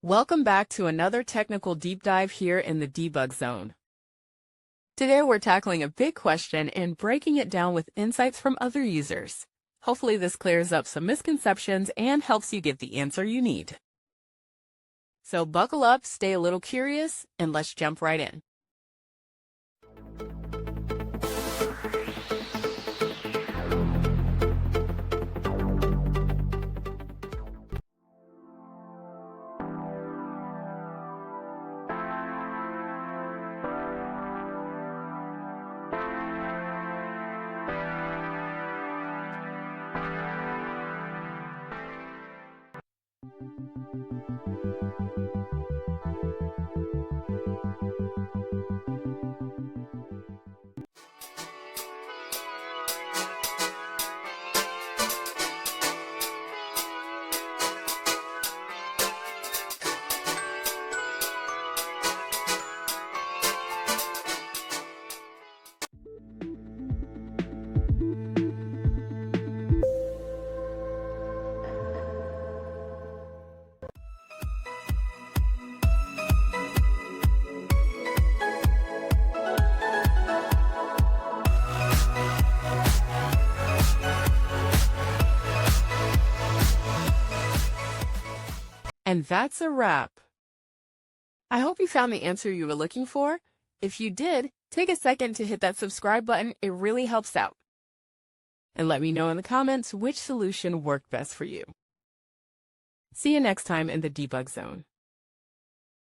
Welcome back to another technical deep dive here in the debug zone. Today we're tackling a big question and breaking it down with insights from other users. Hopefully this clears up some misconceptions and helps you get the answer you need. So buckle up, stay a little curious, and let's jump right in. And that's a wrap. I hope you found the answer you were looking for. If you did, take a second to hit that subscribe button. It really helps out. And let me know in the comments which solution worked best for you. See you next time in the debug zone.